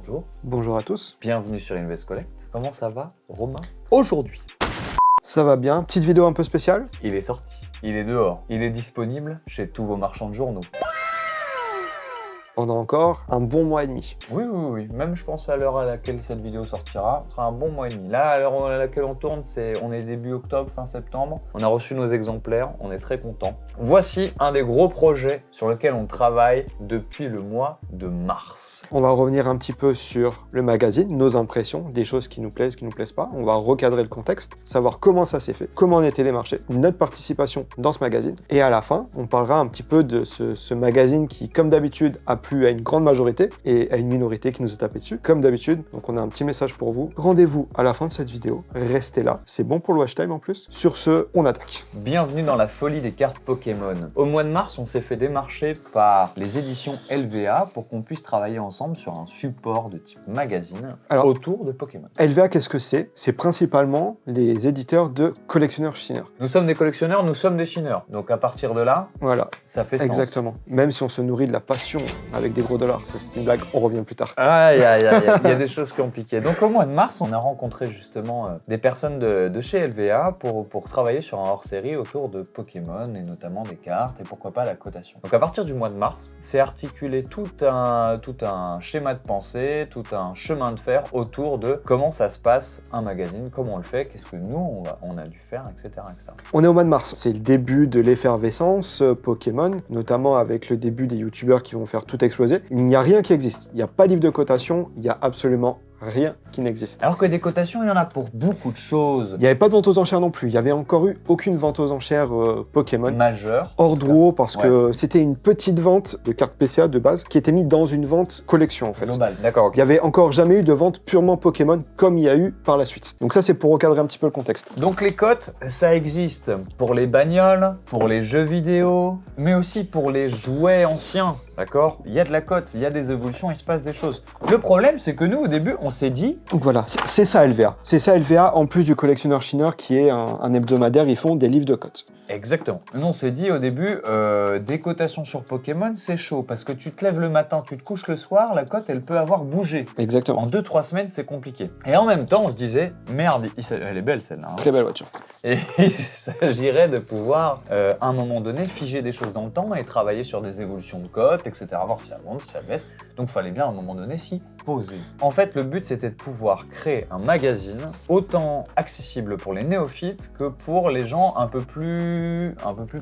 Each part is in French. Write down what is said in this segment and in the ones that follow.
bonjour. Bonjour à tous. Bienvenue sur Invest Collect. Comment ça va, Romain? Aujourd'hui, ça va bien. Petite vidéo un peu spéciale. il est sorti, il est dehors, il est disponible chez tous vos marchands de journaux. Pendant encore un bon mois et demi. Oui. Même je pense à l'heure à laquelle cette vidéo sortira, ce sera un bon mois et demi. Là, à l'heure à laquelle on tourne, on est début octobre, fin septembre. On a reçu nos exemplaires, on est très contents. Voici un des gros projets sur lequel on travaille depuis le mois de mars. On va revenir un petit peu sur le magazine, nos impressions, des choses qui nous plaisent pas. On va recadrer le contexte, savoir comment ça s'est fait, comment on a été démarché, notre participation dans ce magazine. Et à la fin, on parlera un petit peu de ce magazine qui, comme d'habitude, a plu à une grande majorité et à une minorité qui nous a tapé dessus, comme d'habitude. Donc on a un petit message pour vous. Rendez-vous à la fin de cette vidéo. Restez là. C'est bon pour le watch time en plus. Sur ce, on attaque. Bienvenue dans la folie des cartes Pokémon. Au mois de mars, on s'est fait démarcher par les éditions LVA pour qu'on puisse travailler ensemble sur un support de type magazine autour de Pokémon. LVA, qu'est-ce que c'est? C'est principalement les éditeurs de collectionneurs chineurs. Nous sommes des collectionneurs, nous sommes des chineurs. Donc à partir de là, voilà, ça fait sens. Exactement. Même si on se nourrit de la passion avec des gros dollars, ça c'est une blague, on revient plus tard. Aïe, il y a des choses qui ont piqué. Donc au mois de mars, on a rencontré justement des personnes de chez LVA pour travailler sur un hors-série autour de Pokémon et notamment des cartes et pourquoi pas la cotation. Donc à partir du mois de mars, c'est articulé tout un schéma de pensée, tout un chemin de fer autour de comment ça se passe un magazine, comment on le fait, qu'est-ce que nous on a dû faire, etc. On est au mois de mars, c'est le début de l'effervescence Pokémon, notamment avec le début des youtubeurs qui vont faire tout exploser. Il n'y a rien qui existe, il n'y a pas de livre de cotation, il n'y a absolument rien qui n'existe. Alors que des cotations, il y en a pour beaucoup de choses. Il n'y avait pas de vente aux enchères non plus, il n'y avait encore eu aucune vente aux enchères Pokémon majeure. Hors Drouot, parce que c'était une petite vente de cartes PCA de base qui était mise dans une vente collection en fait. Global, d'accord. Il n'y avait encore jamais eu de vente purement Pokémon comme il y a eu par la suite. Donc ça c'est pour recadrer un petit peu le contexte. Donc les cotes, ça existe pour les bagnoles, pour les jeux vidéo, mais aussi pour les jouets anciens. D'accord? Il y a de la cote, il y a des évolutions, il se passe des choses. Le problème, c'est que nous, au début, on s'est dit... Donc voilà, c'est ça LVA. C'est ça LVA, en plus du collectionneur chineur qui est un hebdomadaire, ils font des livres de cotes. Exactement. Nous, on s'est dit au début, des cotations sur Pokémon, c'est chaud, parce que tu te lèves le matin, tu te couches le soir, la cote, elle peut avoir bougé. Exactement. En 2-3 semaines, c'est compliqué. Et en même temps, on se disait, merde, elle est belle celle-là. Hein. Très belle voiture. Et il s'agirait de pouvoir, à un moment donné, figer des choses dans le temps et travailler sur des évolutions de cotes, etc. Voir si ça monte, si ça baisse. Donc, il fallait bien, à un moment donné, s'y poser. En fait, le but, c'était de pouvoir créer un magazine autant accessible pour les néophytes que pour les gens un peu plus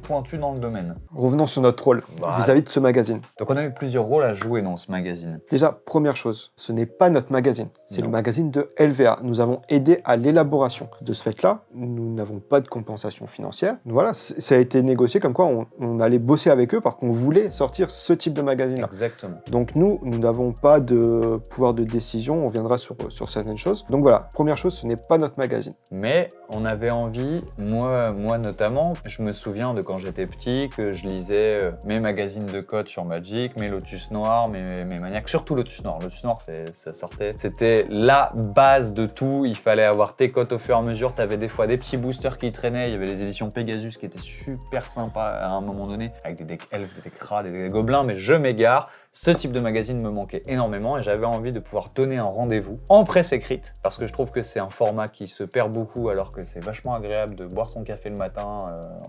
pointus dans le domaine. Revenons sur notre rôle vis-à-vis de ce magazine. Donc, on a eu plusieurs rôles à jouer dans ce magazine. Déjà, première chose, ce n'est pas notre magazine, c'est le magazine de LVA. Nous avons aidé à l'élaboration de ce fait-là. Nous n'avons pas de compensation financière. Voilà, ça a été négocié comme quoi on allait bosser avec eux parce qu'on voulait sortir ce type de magazine-là. Exactement. Donc nous n'avons pas de pouvoir de décision, on viendra sur certaines choses. Donc voilà, première chose, ce n'est pas notre magazine. Mais on avait envie, moi notamment, je me souviens de quand j'étais petit, que je lisais mes magazines de cotes sur Magic, mes Lotus Noirs, mes Maniacs, surtout Lotus Noir. Lotus Noir, ça sortait, c'était la base de tout, il fallait avoir tes cotes au fur et à mesure, t'avais des fois des petits boosters qui traînaient, il y avait les éditions Pegasus qui étaient super sympas à un moment donné, avec des decks elfes, des decks rats, des gobelins, mais je m'égare. Ce type de magazine me manquait énormément et j'avais envie de pouvoir donner un rendez-vous en presse écrite parce que je trouve que c'est un format qui se perd beaucoup alors que c'est vachement agréable de boire son café le matin.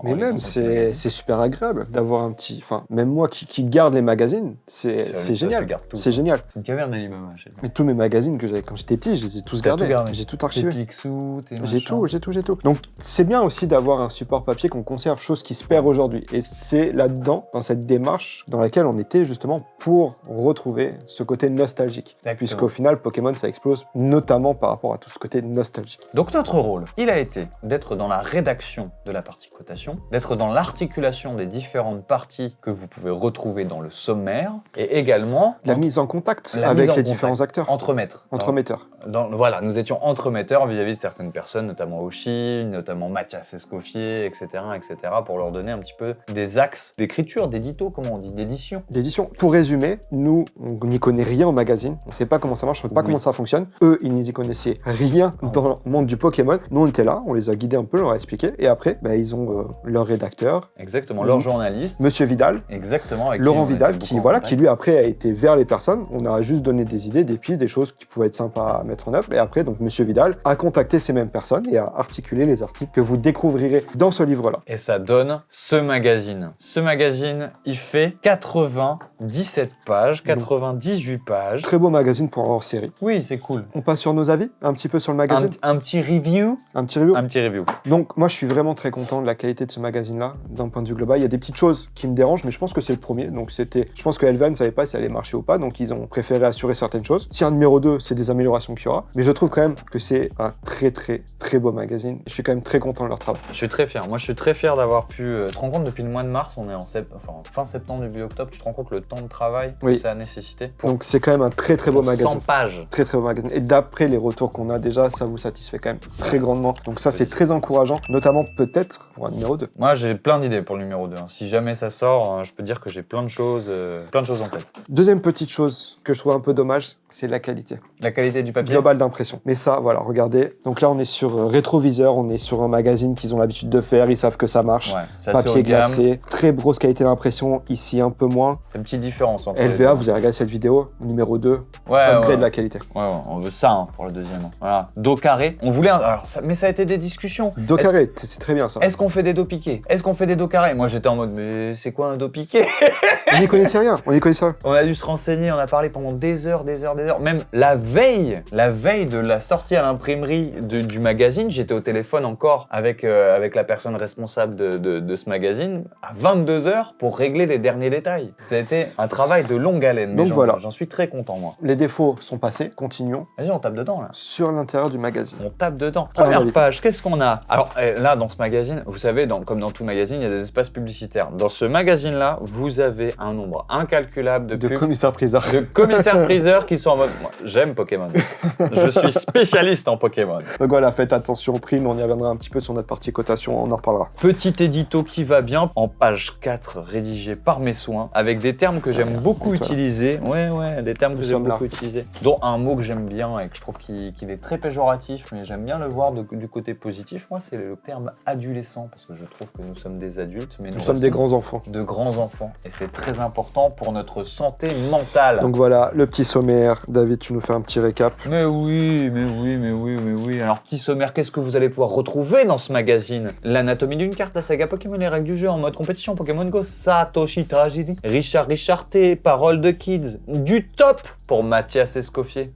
Mais même, c'est super agréable d'avoir un petit... Enfin, même moi qui garde les magazines, c'est génial. C'est génial. C'est une caverne d'Alibaba. Mais tous mes magazines que j'avais quand j'étais petit, je les ai tous gardés. J'ai tout archivé. Tes Picsou, tes J'ai tout. Donc, c'est bien aussi d'avoir un support papier qu'on conserve, chose qui se perd aujourd'hui. Et c'est là-dedans, dans cette démarche, dans laquelle on était justement pour retrouver ce côté nostalgique. Puisqu'au final, Pokémon, ça explose, notamment par rapport à tout ce côté nostalgique. Donc notre rôle, il a été d'être dans la rédaction de la partie cotation, d'être dans l'articulation des différentes parties que vous pouvez retrouver dans le sommaire, et également... La mise en contact avec les différents acteurs. Entremetteurs. Voilà, nous étions entremetteurs vis-à-vis de certaines personnes, notamment Oshi, notamment Mathias Escoffier, etc., pour leur donner un petit peu des axes d'écriture, d'édito, comment on dit, d'édition. Pour résumer, nous, on n'y connaît rien en magazine. On sait pas comment ça marche, on sait pas comment ça fonctionne. Eux, ils n'y connaissaient rien dans le monde du Pokémon. Nous, on était là, on les a guidés un peu, on leur a expliqué. Et après, ils ont leur rédacteur. Exactement, leur journaliste. Monsieur Vidal. Exactement. Avec Laurent Vidal, qui lui après a été vers les personnes. On a juste donné des idées, des pistes, des choses qui pouvaient être sympas à mettre en œuvre. Et après, donc Monsieur Vidal a contacté ces mêmes personnes et a articulé les articles que vous découvrirez dans ce livre-là. Et ça donne ce magazine. Ce magazine, il fait 97 pages, 98 pages. Très beau magazine pour un hors-série. Oui, c'est cool. On passe sur nos avis, un petit peu sur le magazine. Un petit review. Un petit review. Un petit review. Donc moi, je suis vraiment très content de la qualité de ce magazine-là, d'un point de vue global. Il y a des petites choses qui me dérangent, mais je pense que c'est le premier. Donc je pense que Elvan ne savait pas si elle allait marcher ou pas, donc ils ont préféré assurer certaines choses. Si un numéro 2, c'est des améliorations qu'il y aura. Mais je trouve quand même que c'est un très très très beau magazine. Je suis quand même très content de leur travail. Je suis très fier. Moi, je suis très fier d'avoir pu... Tu te rends compte, depuis le mois de mars, on est en fin septembre, début octobre, tu te rends compte le temps de travail que ça a nécessité. Donc c'est quand même un très très beau magazine. 100 pages. Très très beau magazine. Et d'après les retours qu'on a déjà, ça vous satisfait quand même très grandement. Donc ça, c'est très encourageant, notamment peut-être pour un numéro 2. Moi, j'ai plein d'idées pour le numéro 2. Si jamais ça sort, je peux dire que j'ai plein de choses en tête. Deuxième petite chose que je trouve un peu dommage, c'est la qualité. La qualité du papier globale d'impression. Mais ça, voilà, regardez. Donc là, on est sur rétroviseur, on est sur un magazine qu'ils ont l'habitude de faire, ils savent que ça marche. Ouais, papier glacé, très grosse qualité d'impression, ici un peu moins. C'est une petite différence entre LVA, vous avez regardé cette vidéo, numéro 2, upgrade de la qualité. Ouais, on veut ça pour le deuxième. Voilà. Dos carré, on voulait... mais ça a été des discussions. Dos carré, c'est très bien ça. Est-ce qu'on fait des dos piqués? Est-ce qu'on fait des dos carrés? Moi, j'étais en mode, mais c'est quoi un dos piqué? On n'y connaissait rien, On a dû se renseigner, on a parlé pendant des heures. Même la veille de la sortie à l'imprimerie du magazine, j'étais au téléphone encore avec la personne responsable de ce magazine à 22h pour régler les derniers détails. C'était un travail de longue haleine. Donc voilà. J'en suis très content, moi. Les défauts sont passés, continuons. Vas-y, on tape dedans, là. Sur l'intérieur du magazine. On tape dedans. Première page, qu'est-ce qu'on a? Alors là, dans ce magazine, vous savez, comme dans tout magazine, il y a des espaces publicitaires. Dans ce magazine-là, vous avez un nombre incalculable de commissaires-priseurs. De commissaires-priseurs qui sont en mode... Moi, j'aime Pokémon. Je suis spécialiste en Pokémon. Donc voilà, faites attention aux primes, on y reviendra un petit peu sur notre partie cotation, on en reparlera. Petit édito qui va bien, en page 4, rédigé par mes soins, avec des termes que j'aime beaucoup utiliser. Ouais, des termes que j'aime beaucoup utiliser. Dont un mot que j'aime bien et que je trouve qu'il est très péjoratif, mais j'aime bien le voir du côté positif. Moi, c'est le terme adolescent, parce que je trouve que nous sommes des adultes, mais nous sommes des grands enfants. De grands enfants. Et c'est très important pour notre santé mentale. Donc voilà, le petit sommaire. David, tu nous fais un petit récap. Mais oui. Alors, petit sommaire, qu'est-ce que vous allez pouvoir retrouver dans ce magazine? L'anatomie d'une carte, la saga Pokémon, les règles du jeu en mode compétition, Pokémon Go, Satoshi Tajiri, Richard T, Parole de Kids, du top pour Mathias Escoffier.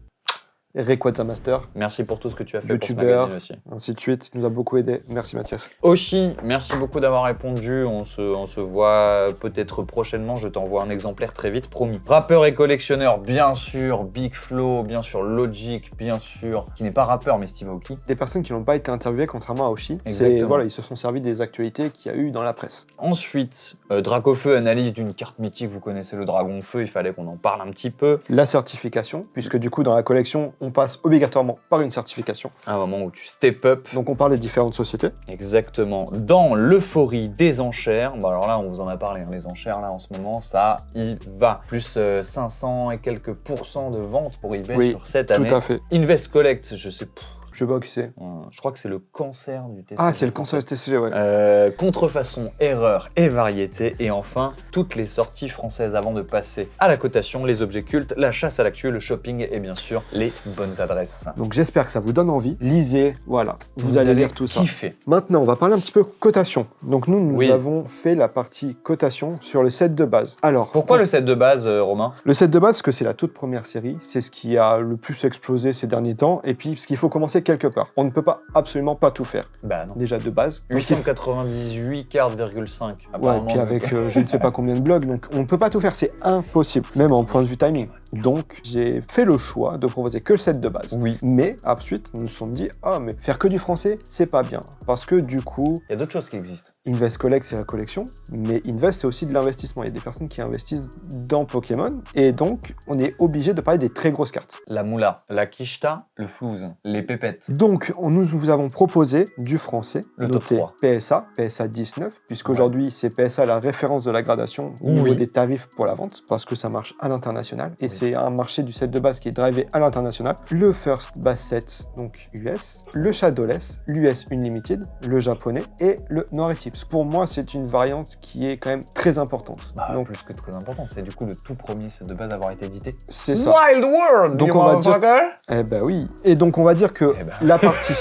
Rayquaza Master. Merci pour tout ce que tu as fait YouTubeur, pour ce magazine aussi. Ainsi de suite, il nous a beaucoup aidé. Merci Mathias. Oshi, merci beaucoup d'avoir répondu. On se voit peut-être prochainement. Je t'envoie un exemplaire très vite, promis. Rappeur et collectionneur, bien sûr. Big Flo, bien sûr. Logic, bien sûr. Qui n'est pas rappeur, mais Steve Aoki. Des personnes qui n'ont pas été interviewées, contrairement à Oshi. Exactement. Ils se sont servis des actualités qu'il y a eu dans la presse. Ensuite, Dracofeu, analyse d'une carte mythique. Vous connaissez le Dragon Feu, il fallait qu'on en parle un petit peu. La certification, puisque du coup, dans la collection, on passe obligatoirement par une certification. À un moment où tu step up. Donc on parle des différentes sociétés. Exactement. Dans l'euphorie des enchères, bon alors là on vous en a parlé, les enchères là en ce moment, ça y va. Plus 500 et quelques % de ventes pour eBay sur cette année. Tout à fait. Invest Collect, je sais pas. Je sais pas qui c'est. Je crois que c'est le cancer du TCG. Ah, c'est le cancer du TCG, ouais. Contrefaçon, erreur et variété. Et enfin, toutes les sorties françaises avant de passer à la cotation, les objets cultes, la chasse à l'actu, le shopping et bien sûr les bonnes adresses. Donc j'espère que ça vous donne envie. Lisez, voilà. Vous allez lire tout ça. Kiffer. Maintenant, on va parler un petit peu cotation. Donc nous avons fait la partie cotation sur le set de base. Alors, pourquoi le set de base, Romain? Le set de base, parce que c'est la toute première série. C'est ce qui a le plus explosé ces derniers temps. Et puis, parce qu'il faut commencer quelque part. On ne peut pas absolument pas tout faire. Bah non. Déjà de base. 898 cartes,5. Ouais, et puis avec je ne sais pas combien de blogs, donc on ne peut pas tout faire, c'est impossible, même en point de vue timing. Donc j'ai fait le choix de proposer que le set de base. Oui. Mais ensuite, nous nous sommes dit, mais faire que du français, c'est pas bien. Parce que du coup... Il y a d'autres choses qui existent. Invest Collect, c'est la collection, mais Invest, c'est aussi de l'investissement. Il y a des personnes qui investissent dans Pokémon, et donc on est obligé de parler des très grosses cartes. La Moula, la Kishta, le Flouze, les Pépettes. Donc nous vous avons proposé du français, le noté PSA 19, puisqu'aujourd'hui c'est PSA la référence de la gradation au niveau des tarifs pour la vente, parce que ça marche à l'international, et c'est un marché du set de base qui est drivé à l'international. Le First Bass Set, donc US, le Shadowless, l'US Unlimited, le japonais et le Noir et Tips. Pour moi, c'est une variante qui est quand même très importante. Donc, plus que très important, c'est du coup le tout premier set de base à avoir été édité. C'est ça. Wild World, donc on va dire... Eh ben oui. Et donc on va dire que la partie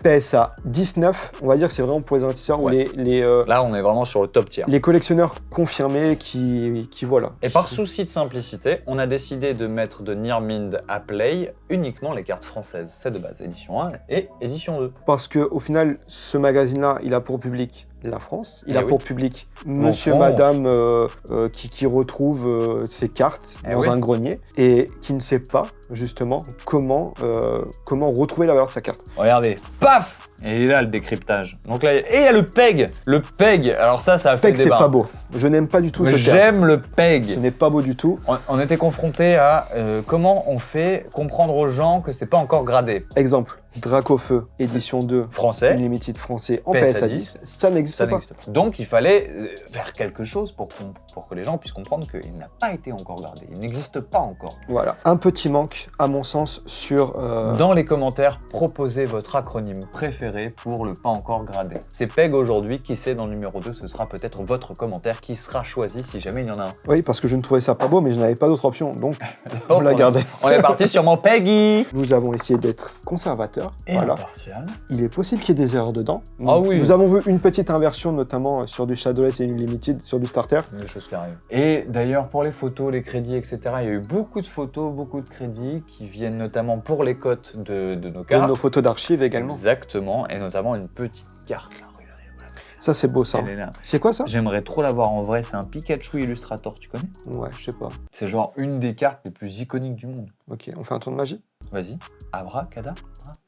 PSA 19, on va dire que c'est vraiment pour les investisseurs ou Là, on est vraiment sur le top tier. Les collectionneurs confirmés qui voilà. Et par souci de simplicité, on a décidé de mettre de Nearmind à Play uniquement les cartes françaises. C'est de base, édition 1 et édition 2. Parce qu'au final, ce magazine-là, il a pour public la France, il a pour public monsieur, madame qui retrouve ses cartes dans un grenier et qui ne sait pas justement comment retrouver la valeur de sa carte. Regardez, paf! Et il est là le décryptage. Donc là, et il y a le PEG. Le PEG, alors ça a fait PEG, débat. c'est pas beau. Je n'aime pas du tout ce terme. J'aime le PEG. Ce n'est pas beau du tout. On était confronté à comment on fait comprendre aux gens que c'est pas encore gradé. Exemple, Dracofeu, édition 2, français, Unlimited français en PSA 10, ça n'existe pas. Donc il fallait faire quelque chose pour que les gens puissent comprendre qu'il n'a pas été encore gradé, il n'existe pas encore. Voilà, un petit manque à mon sens sur... Dans les commentaires, proposez votre acronyme préféré pour le pas encore gradé. C'est PEG aujourd'hui, qui sait dans le numéro 2, ce sera peut-être votre commentaire qui sera choisi si jamais il y en a un. Oui, parce que je ne trouvais ça pas beau, mais je n'avais pas d'autre option, donc on l'a gardé. On est parti sur mon PEGI. Nous avons essayé d'être conservateurs. Et impartial. Il est possible qu'il y ait des erreurs dedans. Ah oui. Nous avons vu une petite inversion, notamment sur du Shadowless et Unlimited, sur du starter. Des choses qui arrivent. Et d'ailleurs, pour les photos, les crédits, etc., il y a eu beaucoup de photos, beaucoup de crédits qui viennent notamment pour les cotes de nos cartes. De nos photos d'archives également. Exactement, et notamment une petite carte là. Ça, c'est beau, ça. C'est quoi, ça? J'aimerais trop l'avoir en vrai. C'est un Pikachu Illustrator, tu connais? Ouais, je sais pas. C'est genre une des cartes les plus iconiques du monde. Ok, on fait un tour de magie? Vas-y. Abracadabra.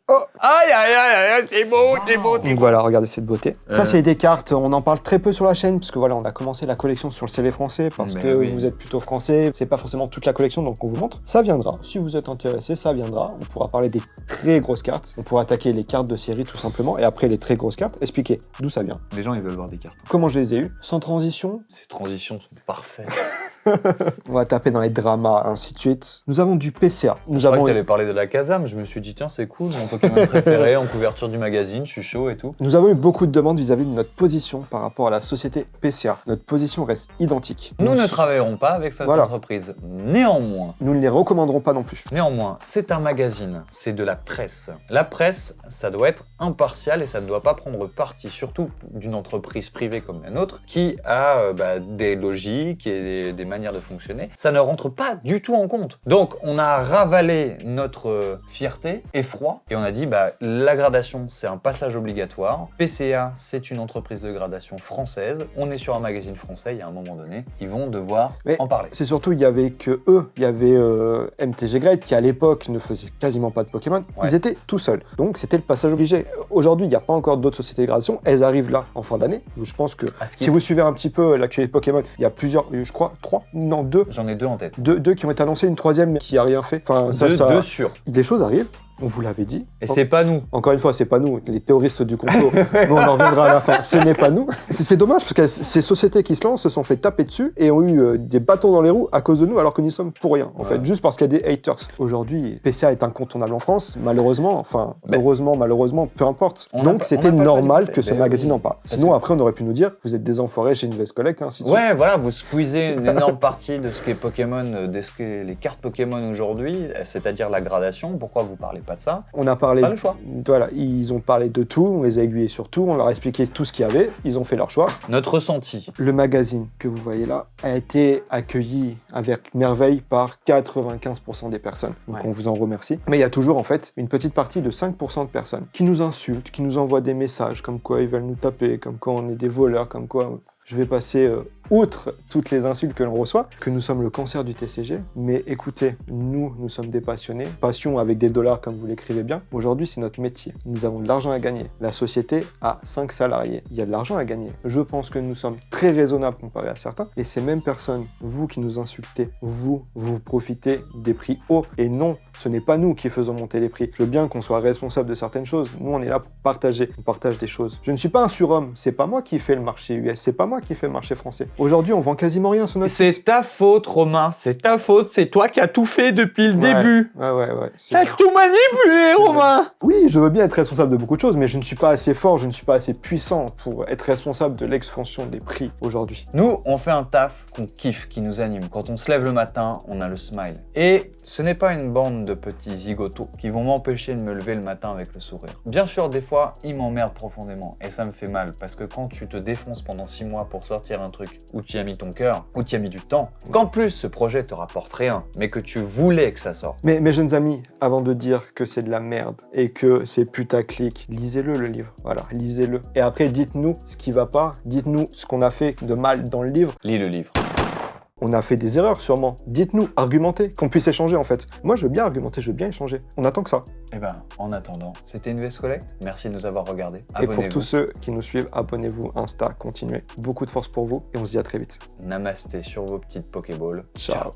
Oh! Aïe, aïe, aïe, aïe, c'est beau, c'est beau, c'est beau. Donc voilà, regardez cette beauté. Ça, c'est des cartes, on en parle très peu sur la chaîne, parce que voilà, on a commencé la collection sur le CV français, parce que vous êtes plutôt français, c'est pas forcément toute la collection, donc on vous montre. Ça viendra. Si vous êtes intéressé, ça viendra. On pourra parler des très grosses cartes. On pourra attaquer les cartes de série, tout simplement, et après les très grosses cartes, expliquer d'où ça vient. Les gens, ils veulent voir des cartes. Comment je les ai eues? Sans transition. Ces transitions sont parfaites. On va taper dans les dramas, ainsi de suite. Nous avons du PCA. Je crois que tu allais parler de la Kazam. Je me suis dit, tiens, c'est cool, mon Pokémon préféré en couverture du magazine, je suis chaud et tout. Nous avons eu beaucoup de demandes vis-à-vis de notre position par rapport à la société PCA. Notre position reste identique. Nous ne travaillerons pas avec cette entreprise. Néanmoins, nous ne les recommanderons pas non plus. Néanmoins, c'est un magazine, c'est de la presse. La presse, ça doit être impartial et ça ne doit pas prendre parti, surtout d'une entreprise privée comme la nôtre, qui a des logiques et des manières de fonctionner. Ça ne rentre pas du tout en compte. Donc, on a ravalé notre fierté, effroi, et on a dit, la gradation, c'est un passage obligatoire. PCA, c'est une entreprise de gradation française. On est sur un magazine français, il y a un moment donné, ils vont devoir en parler. C'est surtout, il y avait que eux, il y avait MTG Grade, qui à l'époque ne faisait quasiment pas de Pokémon. Ouais. Ils étaient tout seuls. Donc, c'était le passage obligé. Aujourd'hui, il n'y a pas encore d'autres sociétés de gradation. Elles arrivent là, en fin d'année. Je pense que si vous suivez un petit peu l'actualité Pokémon, il y a plusieurs, je crois, 3, non, 2. J'en ai 2 en tête. Deux qui ont été annoncés, une troisième mais qui a rien fait. Enfin, deux sûrs. Des choses arrivent. On vous l'avait dit. Et c'est pas nous. Encore une fois, c'est pas nous, les théoristes du complot. Mais on en reviendra à la fin. Ce n'est pas nous. C'est dommage parce que ces sociétés qui se lancent se sont fait taper dessus et ont eu des bâtons dans les roues à cause de nous alors que nous sommes pour rien. En fait, juste parce qu'il y a des haters. Aujourd'hui, PCA est incontournable en France, malheureusement. Enfin, heureusement, malheureusement, peu importe. Donc c'était normal que ce magazine en parle. Sinon, après, on aurait pu nous dire, vous êtes des enfoirés chez Invest Collect, ainsi de suite. Ouais, voilà, vous squeezez une énorme partie de ce qu'est Pokémon, de ce qu'est les cartes Pokémon aujourd'hui, c'est-à-dire la gradation. Pourquoi vous parlez pas de ça? On a parlé, pas le choix. Voilà, ils ont parlé de tout, on les a aiguillés sur tout, on leur a expliqué tout ce qu'il y avait, ils ont fait leur choix. Notre ressenti. Le magazine que vous voyez là a été accueilli avec merveille par 95% des personnes. Donc on vous en remercie. Mais il y a toujours en fait une petite partie de 5% de personnes qui nous insultent, qui nous envoient des messages comme quoi ils veulent nous taper, comme quoi on est des voleurs, comme quoi... Je vais passer outre toutes les insultes que l'on reçoit, que nous sommes le cancer du TCG. Mais écoutez, nous sommes des passionnés. Passion avec des dollars, comme vous l'écrivez bien. Aujourd'hui, c'est notre métier. Nous avons de l'argent à gagner. La société a 5 salariés. Il y a de l'argent à gagner. Je pense que nous sommes très raisonnables comparé à certains. Et ces mêmes personnes, vous qui nous insultez, vous profitez des prix hauts. Et non, ce n'est pas nous qui faisons monter les prix. Je veux bien qu'on soit responsable de certaines choses. Nous, on est là pour partager. On partage des choses. Je ne suis pas un surhomme. C'est pas moi qui fais le marché US. C'est pas moi qui fait le marché français. Aujourd'hui, on vend quasiment rien sur notre site. C'est ta faute, Romain. C'est ta faute. C'est toi qui as tout fait depuis le début. Ouais. T'as tout manipulé, Romain. Oui, je veux bien être responsable de beaucoup de choses, mais je ne suis pas assez fort, je ne suis pas assez puissant pour être responsable de l'expansion des prix aujourd'hui. Nous, on fait un taf qu'on kiffe, qui nous anime. Quand on se lève le matin, on a le smile. Et ce n'est pas une bande de petits zigotos qui vont m'empêcher de me lever le matin avec le sourire. Bien sûr, des fois, ils m'emmerdent profondément et ça me fait mal parce que quand tu te défonces pendant 6 mois pour sortir un truc où tu y as mis ton cœur, où tu y as mis du temps, qu'en plus ce projet te rapporte rien, mais que tu voulais que ça sorte. Mais mes jeunes amis, avant de dire que c'est de la merde et que c'est putaclic, lisez-le le livre. Voilà, lisez-le. Et après, dites-nous ce qui va pas, dites-nous ce qu'on a fait de mal dans le livre. Lis le livre. On a fait des erreurs sûrement. Dites-nous, argumentez, qu'on puisse échanger en fait. Moi, je veux bien argumenter, je veux bien échanger. On attend que ça. Eh ben, en attendant, c'était Invest Collect. Merci de nous avoir regardés. Et Abonnez-vous. pour tous ceux qui nous suivent, abonnez-vous, Insta, continuez. Beaucoup de force pour vous et on se dit à très vite. Namasté sur vos petites Pokéballs. Ciao.